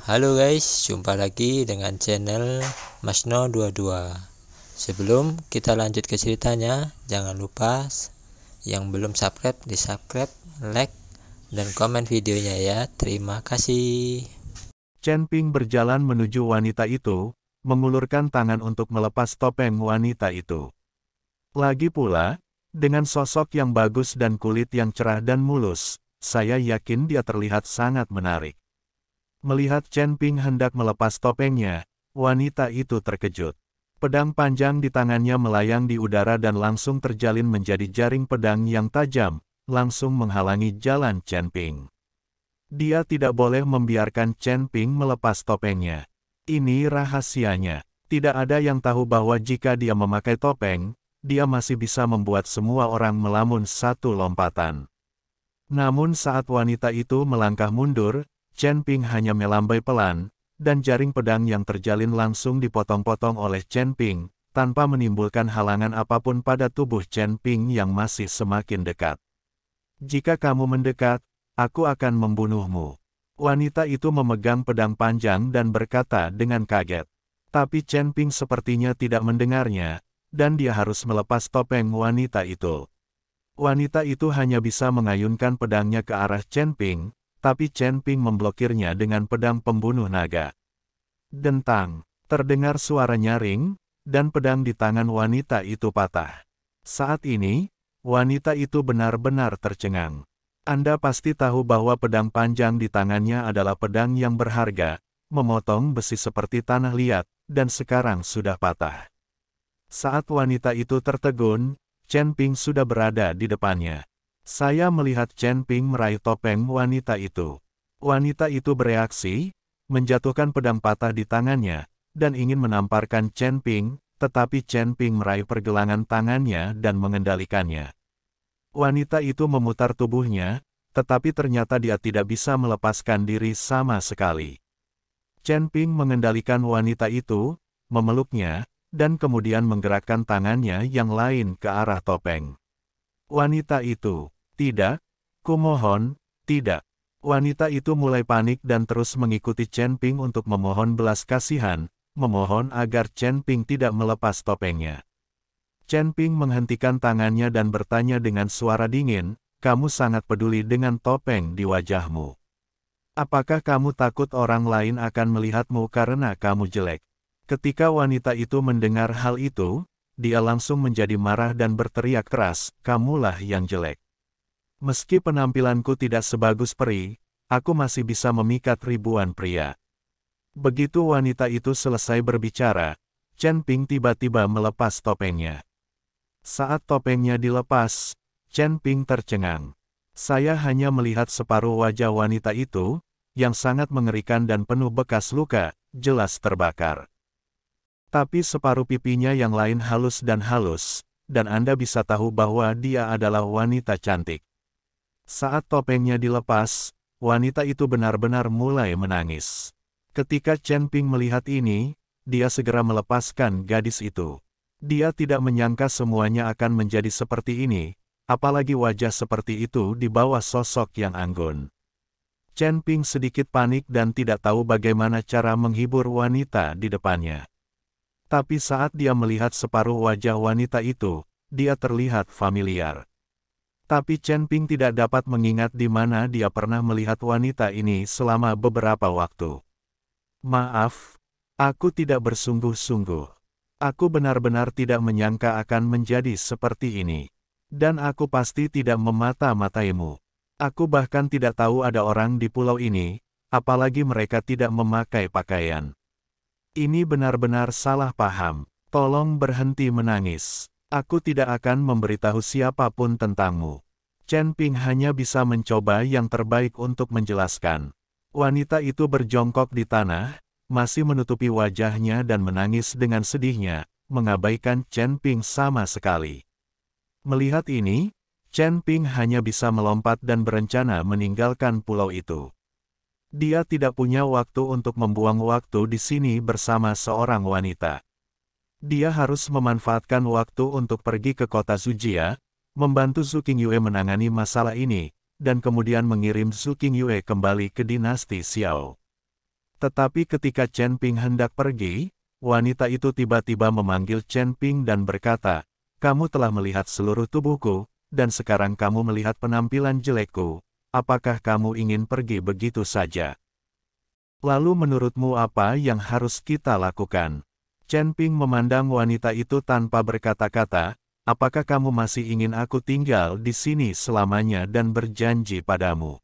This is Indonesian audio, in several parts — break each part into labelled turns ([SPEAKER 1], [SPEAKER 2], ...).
[SPEAKER 1] Halo guys, jumpa lagi dengan channel Masno22. Sebelum kita lanjut ke ceritanya, jangan lupa yang belum subscribe di subscribe, like, dan komen videonya ya. Terima kasih.
[SPEAKER 2] Chen Ping berjalan menuju wanita itu, mengulurkan tangan untuk melepas topeng wanita itu. Lagi pula, dengan sosok yang bagus dan kulit yang cerah dan mulus, saya yakin dia terlihat sangat menarik. Melihat Chen Ping hendak melepas topengnya, wanita itu terkejut. Pedang panjang di tangannya melayang di udara dan langsung terjalin menjadi jaring pedang yang tajam, langsung menghalangi jalan Chen Ping. Dia tidak boleh membiarkan Chen Ping melepas topengnya. Ini rahasianya. Tidak ada yang tahu bahwa jika dia memakai topeng, dia masih bisa membuat semua orang melamun satu lompatan. Namun saat wanita itu melangkah mundur, Chen Ping hanya melambai pelan, dan jaring pedang yang terjalin langsung dipotong-potong oleh Chen Ping, tanpa menimbulkan halangan apapun pada tubuh Chen Ping yang masih semakin dekat. Jika kamu mendekat, aku akan membunuhmu. Wanita itu memegang pedang panjang dan berkata dengan kaget. Tapi Chen Ping sepertinya tidak mendengarnya, dan dia harus melepas topeng wanita itu. Wanita itu hanya bisa mengayunkan pedangnya ke arah Chen Ping, tapi Chen Ping memblokirnya dengan pedang pembunuh naga. Dentang, terdengar suara nyaring, dan pedang di tangan wanita itu patah. Saat ini, wanita itu benar-benar tercengang. Anda pasti tahu bahwa pedang panjang di tangannya adalah pedang yang berharga, memotong besi seperti tanah liat, dan sekarang sudah patah. Saat wanita itu tertegun, Chen Ping sudah berada di depannya. Saya melihat Chen Ping meraih topeng wanita itu. Wanita itu bereaksi, menjatuhkan pedang patah di tangannya, dan ingin menamparkan Chen Ping, tetapi Chen Ping meraih pergelangan tangannya dan mengendalikannya. Wanita itu memutar tubuhnya, tetapi ternyata dia tidak bisa melepaskan diri sama sekali. Chen Ping mengendalikan wanita itu, memeluknya, dan kemudian menggerakkan tangannya yang lain ke arah topeng. Wanita itu, tidak, kumohon, tidak. Wanita itu mulai panik dan terus mengikuti Chen Ping untuk memohon belas kasihan, memohon agar Chen Ping tidak melepas topengnya. Chen Ping menghentikan tangannya dan bertanya dengan suara dingin, kamu sangat peduli dengan topeng di wajahmu. Apakah kamu takut orang lain akan melihatmu karena kamu jelek? Ketika wanita itu mendengar hal itu, dia langsung menjadi marah dan berteriak keras, kamulah yang jelek. Meski penampilanku tidak sebagus peri, aku masih bisa memikat ribuan pria. Begitu wanita itu selesai berbicara, Chen Ping tiba-tiba melepas topengnya. Saat topengnya dilepas, Chen Ping tercengang. Saya hanya melihat separuh wajah wanita itu, yang sangat mengerikan dan penuh bekas luka, jelas terbakar. Tapi separuh pipinya yang lain halus, dan Anda bisa tahu bahwa dia adalah wanita cantik. Saat topengnya dilepas, wanita itu benar-benar mulai menangis. Ketika Chen Ping melihat ini, dia segera melepaskan gadis itu. Dia tidak menyangka semuanya akan menjadi seperti ini, apalagi wajah seperti itu di bawah sosok yang anggun. Chen Ping sedikit panik dan tidak tahu bagaimana cara menghibur wanita di depannya. Tapi saat dia melihat separuh wajah wanita itu, dia terlihat familiar. Tapi Chen Ping tidak dapat mengingat di mana dia pernah melihat wanita ini selama beberapa waktu. Maaf, aku tidak bersungguh-sungguh. Aku benar-benar tidak menyangka akan menjadi seperti ini. Dan aku pasti tidak memata-mataimu. Aku bahkan tidak tahu ada orang di pulau ini, apalagi mereka tidak memakai pakaian. Ini benar-benar salah paham. Tolong berhenti menangis. Aku tidak akan memberitahu siapapun tentangmu. Chen Ping hanya bisa mencoba yang terbaik untuk menjelaskan. Wanita itu berjongkok di tanah, masih menutupi wajahnya dan menangis dengan sedihnya, mengabaikan Chen Ping sama sekali. Melihat ini, Chen Ping hanya bisa melompat dan berencana meninggalkan pulau itu. Dia tidak punya waktu untuk membuang waktu di sini bersama seorang wanita. Dia harus memanfaatkan waktu untuk pergi ke kota Zujia, membantu Zhu Qingyue menangani masalah ini, dan kemudian mengirim Zhu Qingyue kembali ke dinasti Xiao. Tetapi ketika Chen Ping hendak pergi, wanita itu tiba-tiba memanggil Chen Ping dan berkata, "Kamu telah melihat seluruh tubuhku, dan sekarang kamu melihat penampilan jelekku. Apakah kamu ingin pergi begitu saja? Lalu menurutmu apa yang harus kita lakukan?" Chen Ping memandang wanita itu tanpa berkata-kata, "Apakah kamu masih ingin aku tinggal di sini selamanya dan berjanji padamu?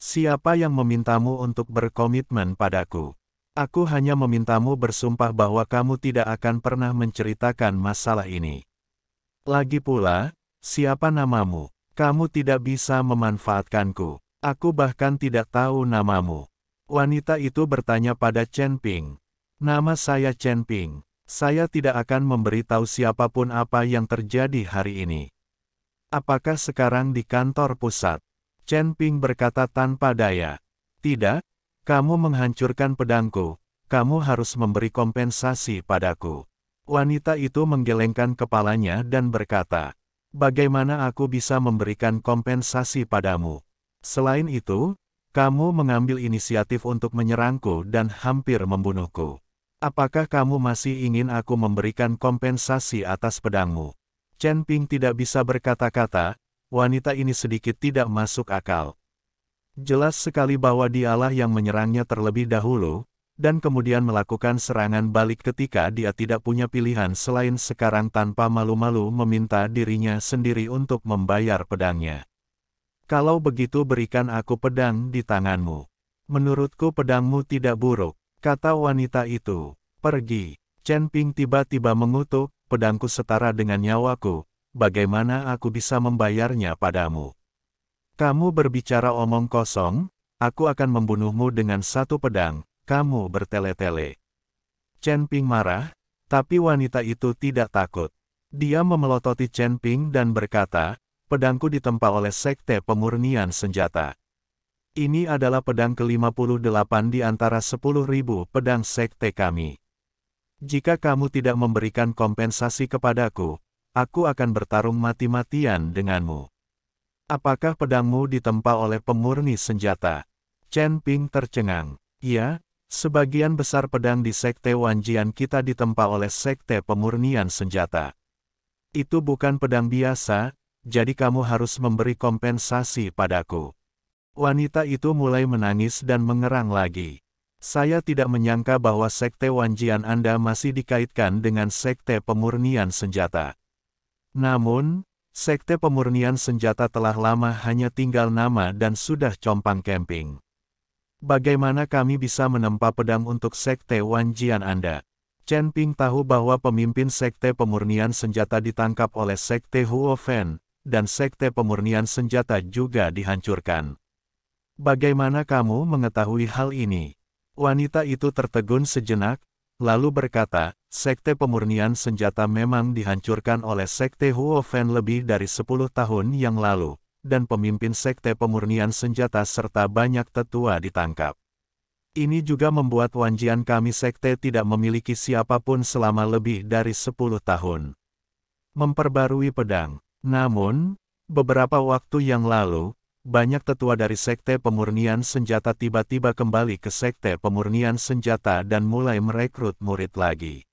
[SPEAKER 2] Siapa yang memintamu untuk berkomitmen padaku? Aku hanya memintamu bersumpah bahwa kamu tidak akan pernah menceritakan masalah ini. Lagi pula, siapa namamu? Kamu tidak bisa memanfaatkanku. Aku bahkan tidak tahu namamu." Wanita itu bertanya pada Chen Ping. "Nama saya Chen Ping. Saya tidak akan memberitahu siapapun apa yang terjadi hari ini." "Apakah sekarang di kantor pusat?" Chen Ping berkata tanpa daya. "Tidak, kamu menghancurkan pedangku, kamu harus memberi kompensasi padaku." Wanita itu menggelengkan kepalanya dan berkata, "Bagaimana aku bisa memberikan kompensasi padamu? Selain itu, kamu mengambil inisiatif untuk menyerangku dan hampir membunuhku. Apakah kamu masih ingin aku memberikan kompensasi atas pedangmu?" Chen Ping tidak bisa berkata-kata. Wanita ini sedikit tidak masuk akal. Jelas sekali bahwa dialah yang menyerangnya terlebih dahulu, dan kemudian melakukan serangan balik ketika dia tidak punya pilihan selain sekarang tanpa malu-malu meminta dirinya sendiri untuk membayar pedangnya. "Kalau begitu berikan aku pedang di tanganmu. Menurutku pedangmu tidak buruk," kata wanita itu. "Pergi." Chen Ping tiba-tiba mengutuk, "Pedangku setara dengan nyawaku. Bagaimana aku bisa membayarnya padamu? Kamu berbicara omong kosong, aku akan membunuhmu dengan satu pedang, kamu bertele-tele." Chen Ping marah, tapi wanita itu tidak takut. Dia memelototi Chen Ping dan berkata, "Pedangku ditempa oleh Sekte Pemurnian Senjata. Ini adalah pedang ke-58 di antara 10.000 pedang sekte kami. Jika kamu tidak memberikan kompensasi kepadaku, aku akan bertarung mati-matian denganmu." "Apakah pedangmu ditempa oleh pemurni senjata?" Chen Ping tercengang. "Ya, sebagian besar pedang di Sekte Wanjian kita ditempa oleh Sekte Pemurnian Senjata. Itu bukan pedang biasa, jadi kamu harus memberi kompensasi padaku." Wanita itu mulai menangis dan mengerang lagi. "Saya tidak menyangka bahwa Sekte Wanjian Anda masih dikaitkan dengan Sekte Pemurnian Senjata. Namun, Sekte Pemurnian Senjata telah lama hanya tinggal nama dan sudah compang-camping. Bagaimana kami bisa menempa pedang untuk Sekte Wanjian Anda?" Chen Ping tahu bahwa pemimpin Sekte Pemurnian Senjata ditangkap oleh Sekte Huofen, dan Sekte Pemurnian Senjata juga dihancurkan. "Bagaimana kamu mengetahui hal ini?" Wanita itu tertegun sejenak, lalu berkata, "Sekte Pemurnian Senjata memang dihancurkan oleh Sekte Huofen lebih dari 10 tahun yang lalu, dan pemimpin Sekte Pemurnian Senjata serta banyak tetua ditangkap. Ini juga membuat Wanjian kami Sekte tidak memiliki siapapun selama lebih dari 10 tahun. Memperbarui pedang. Namun, beberapa waktu yang lalu, banyak tetua dari Sekte Pemurnian Senjata tiba-tiba kembali ke Sekte Pemurnian Senjata dan mulai merekrut murid lagi.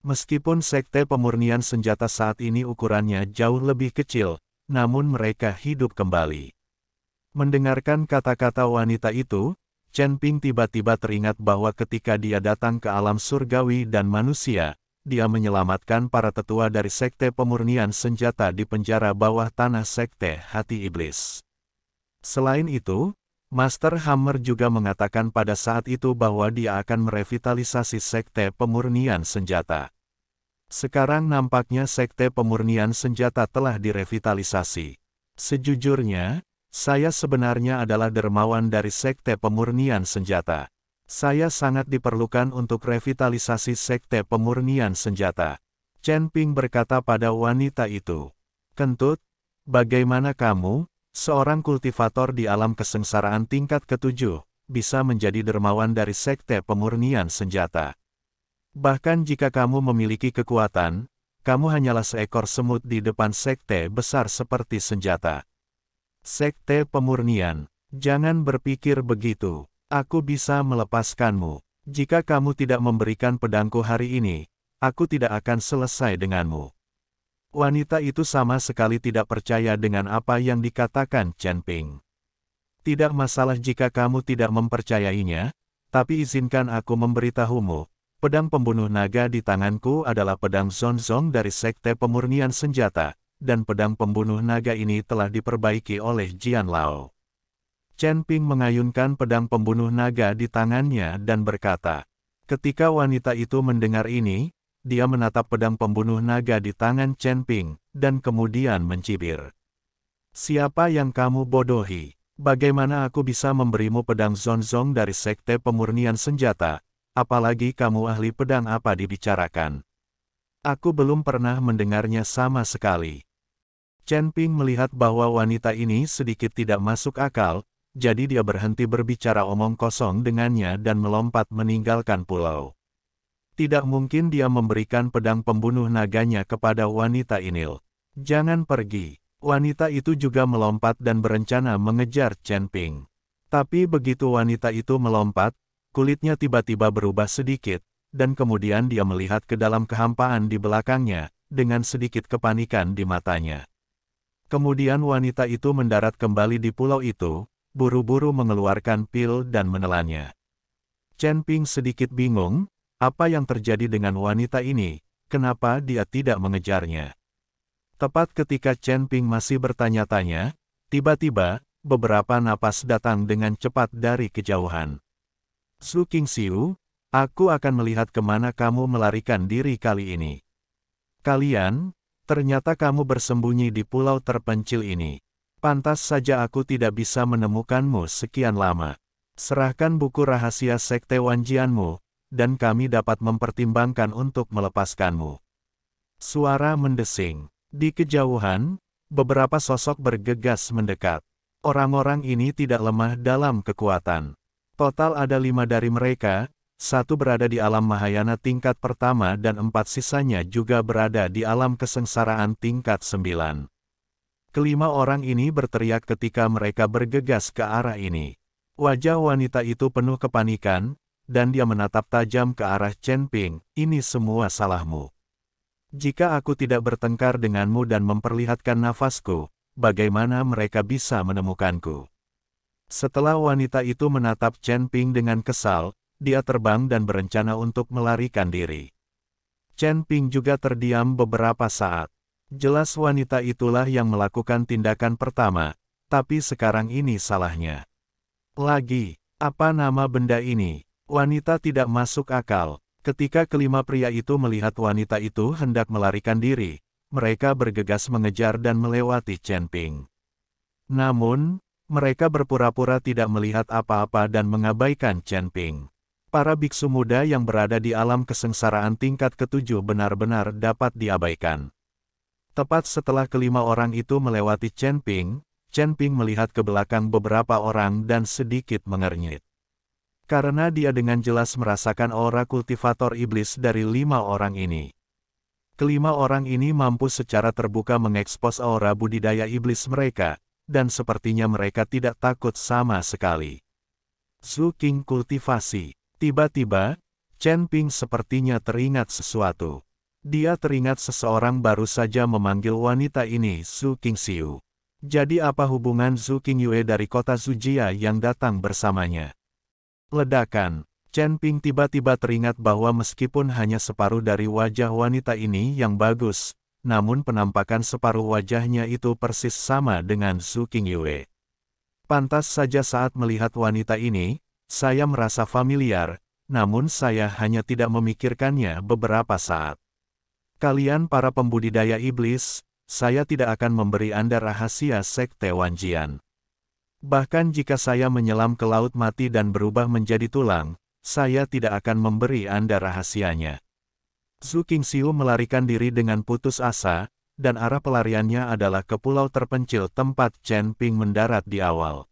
[SPEAKER 2] Meskipun Sekte Pemurnian Senjata saat ini ukurannya jauh lebih kecil, namun mereka hidup kembali." Mendengarkan kata-kata wanita itu, Chen Ping tiba-tiba teringat bahwa ketika dia datang ke alam surgawi dan manusia, dia menyelamatkan para tetua dari Sekte Pemurnian Senjata di penjara bawah tanah Sekte Hati Iblis. Selain itu, Master Hammer juga mengatakan pada saat itu bahwa dia akan merevitalisasi Sekte Pemurnian Senjata. Sekarang nampaknya Sekte Pemurnian Senjata telah direvitalisasi. Sejujurnya, saya sebenarnya adalah dermawan dari Sekte Pemurnian Senjata. Saya sangat diperlukan untuk revitalisasi Sekte Pemurnian Senjata. Chen Ping berkata pada wanita itu. "Kentut, bagaimana kamu, seorang kultivator di alam kesengsaraan tingkat ke-7, bisa menjadi dermawan dari Sekte Pemurnian Senjata? Bahkan jika kamu memiliki kekuatan, kamu hanyalah seekor semut di depan sekte besar seperti senjata." "Sekte Pemurnian, jangan berpikir begitu. Aku bisa melepaskanmu. Jika kamu tidak memberikan pedangku hari ini, aku tidak akan selesai denganmu. Wanita itu sama sekali tidak percaya dengan apa yang dikatakan Chen Ping. Tidak masalah jika kamu tidak mempercayainya, tapi izinkan aku memberitahumu, pedang pembunuh naga di tanganku adalah pedang Zonzong dari Sekte Pemurnian Senjata, dan pedang pembunuh naga ini telah diperbaiki oleh Jian Lao. Chen Ping mengayunkan pedang pembunuh naga di tangannya dan berkata, ketika wanita itu mendengar ini, dia menatap pedang pembunuh naga di tangan Chen Ping, dan kemudian mencibir. Siapa yang kamu bodohi? Bagaimana aku bisa memberimu pedang Zonzong dari Sekte Pemurnian Senjata, apalagi kamu ahli pedang apa dibicarakan? Aku belum pernah mendengarnya sama sekali. Chen Ping melihat bahwa wanita ini sedikit tidak masuk akal, jadi dia berhenti berbicara omong kosong dengannya dan melompat meninggalkan pulau. Tidak mungkin dia memberikan pedang pembunuh naganya kepada wanita ini. Jangan pergi. Wanita itu juga melompat dan berencana mengejar Chen Ping. Tapi begitu wanita itu melompat, kulitnya tiba-tiba berubah sedikit, dan kemudian dia melihat ke dalam kehampaan di belakangnya, dengan sedikit kepanikan di matanya. Kemudian wanita itu mendarat kembali di pulau itu, buru-buru mengeluarkan pil dan menelannya. Chen Ping sedikit bingung, apa yang terjadi dengan wanita ini, kenapa dia tidak mengejarnya. Tepat ketika Chen Ping masih bertanya-tanya, tiba-tiba, beberapa napas datang dengan cepat dari kejauhan. Su Qingxiu, aku akan melihat kemana kamu melarikan diri kali ini. Kalian, ternyata kamu bersembunyi di pulau terpencil ini. Pantas saja aku tidak bisa menemukanmu sekian lama. Serahkan buku rahasia Sekte Wanjianmu, dan kami dapat mempertimbangkan untuk melepaskanmu. Suara mendesing. Di kejauhan, beberapa sosok bergegas mendekat. Orang-orang ini tidak lemah dalam kekuatan. Total ada 5 dari mereka, 1 berada di alam Mahayana tingkat pertama dan 4 sisanya juga berada di alam kesengsaraan tingkat 9. Kelima orang ini berteriak ketika mereka bergegas ke arah ini. Wajah wanita itu penuh kepanikan, dan dia menatap tajam ke arah Chen Ping, ini semua salahmu. Jika aku tidak bertengkar denganmu dan memperlihatkan nafasku, bagaimana mereka bisa menemukanku? Setelah wanita itu menatap Chen Ping dengan kesal, dia terbang dan berencana untuk melarikan diri. Chen Ping juga terdiam beberapa saat. Jelas wanita itulah yang melakukan tindakan pertama, tapi sekarang ini salahnya. Lagi, apa nama benda ini? Wanita tidak masuk akal. Ketika kelima pria itu melihat wanita itu hendak melarikan diri, mereka bergegas mengejar dan melewati Chen Ping. Namun, mereka berpura-pura tidak melihat apa-apa dan mengabaikan Chen Ping. Para biksu muda yang berada di alam kesengsaraan tingkat ke-7 benar-benar dapat diabaikan. Tepat setelah kelima orang itu melewati Chen Ping melihat ke belakang beberapa orang dan sedikit mengernyit. Karena dia dengan jelas merasakan aura kultivator iblis dari 5 orang ini. Kelima orang ini mampu secara terbuka mengekspos aura budidaya iblis mereka, dan sepertinya mereka tidak takut sama sekali. Su Qing kultivasi. Tiba-tiba, Chen Ping sepertinya teringat sesuatu. Dia teringat seseorang baru saja memanggil wanita ini Su Qingxiu. Jadi apa hubungan Su Qingyue dari kota Zujia yang datang bersamanya? Ledakan. Chen Ping tiba-tiba teringat bahwa meskipun hanya separuh dari wajah wanita ini yang bagus, namun penampakan separuh wajahnya itu persis sama dengan Su Qingyue. Pantas saja saat melihat wanita ini, saya merasa familiar, namun saya hanya tidak memikirkannya beberapa saat. Kalian para pembudidaya iblis, saya tidak akan memberi Anda rahasia Sekte Wanjian. Bahkan jika saya menyelam ke laut mati dan berubah menjadi tulang, saya tidak akan memberi Anda rahasianya. Su Qingxiu melarikan diri dengan putus asa, dan arah pelariannya adalah ke pulau terpencil tempat Chen Ping mendarat di awal.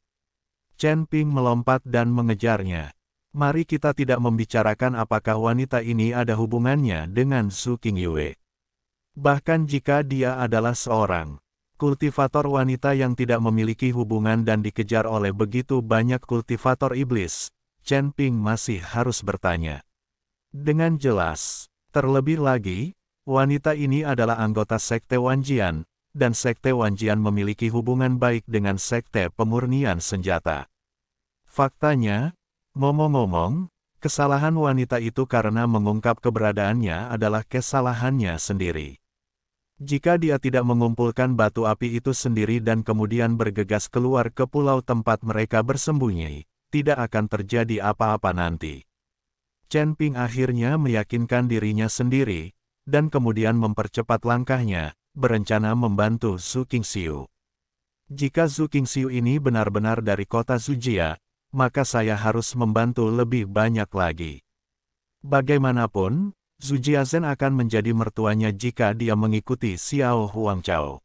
[SPEAKER 2] Chen Ping melompat dan mengejarnya. Mari kita tidak membicarakan apakah wanita ini ada hubungannya dengan Su Qingyue. Bahkan jika dia adalah seorang kultivator wanita yang tidak memiliki hubungan dan dikejar oleh begitu banyak kultivator iblis, Chen Ping masih harus bertanya. Dengan jelas, terlebih lagi, wanita ini adalah anggota Sekte Wanjian, dan Sekte Wanjian memiliki hubungan baik dengan Sekte Pemurnian Senjata. Faktanya, ngomong-ngomong, kesalahan wanita itu karena mengungkap keberadaannya adalah kesalahannya sendiri. Jika dia tidak mengumpulkan batu api itu sendiri dan kemudian bergegas keluar ke pulau tempat mereka bersembunyi, tidak akan terjadi apa-apa nanti. Chen Ping akhirnya meyakinkan dirinya sendiri, dan kemudian mempercepat langkahnya, berencana membantu Zhu Qingxiu. Jika Zhu Qingxiu ini benar-benar dari kota Zujia, maka saya harus membantu lebih banyak lagi. Bagaimanapun, Zhu Jiazhen akan menjadi mertuanya jika dia mengikuti Xiao Huangchao.